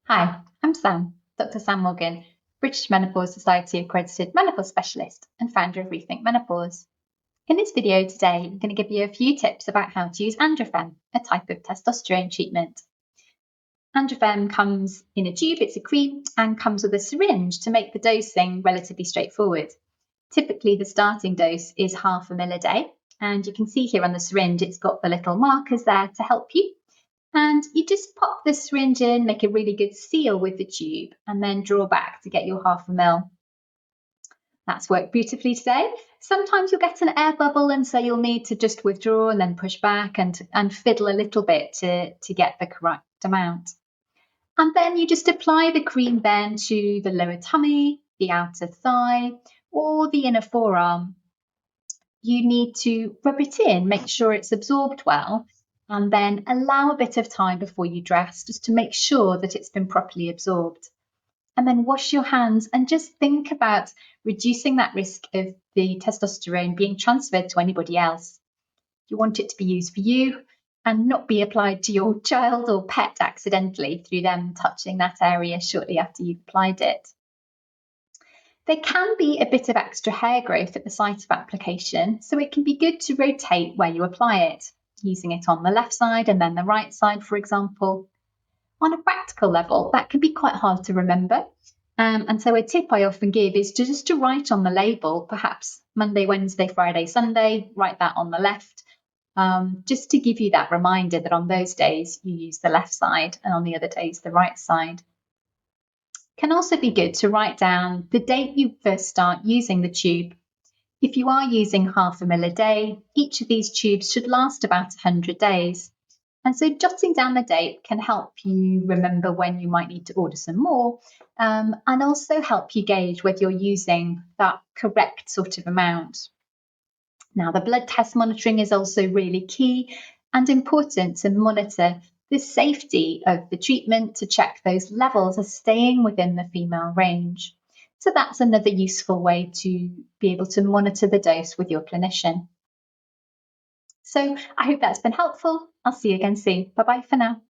Hi, I'm Sam, Dr. Sam Morgan, British Menopause Society accredited menopause specialist and founder of Rethink Menopause. In this video today, I'm going to give you a few tips about how to use Androfeme, a type of testosterone treatment. Androfeme comes in a tube, it's a cream, and comes with a syringe to make the dosing relatively straightforward. Typically, the starting dose is 0.5 ml a day, and you can see here on the syringe it's got the little markers there to help you. And you just pop the syringe in, make a really good seal with the tube, and then draw back to get your 0.5 ml. That's worked beautifully today. Sometimes you'll get an air bubble, and so you'll need to just withdraw and then push back and fiddle a little bit to get the correct amount. And then you just apply the cream then to the lower tummy, the outer thigh, or the inner forearm. You need to rub it in, make sure it's absorbed well, and then allow a bit of time before you dress just to make sure that it's been properly absorbed. And then wash your hands and just think about reducing that risk of the testosterone being transferred to anybody else. You want it to be used for you and not be applied to your child or pet accidentally through them touching that area shortly after you've applied it. There can be a bit of extra hair growth at the site of application, so it can be good to rotate where you apply it, using it on the left side and then the right side, for example. On a practical level, that can be quite hard to remember. And so a tip I often give is just to write on the label, perhaps Monday, Wednesday, Friday, Sunday, write that on the left, just to give you that reminder that on those days you use the left side and on the other days the right side. Can also be good to write down the date you first start using the tube. If you are using 0.5 ml a day, each of these tubes should last about 100 days. And so jotting down the date can help you remember when you might need to order some more, and also help you gauge whether you're using that correct sort of amount. Now, the blood test monitoring is also really key and important to monitor the safety of the treatment to check those levels are staying within the female range. So that's another useful way to be able to monitor the dose with your clinician. So I hope that's been helpful. I'll see you again soon. Bye-bye for now.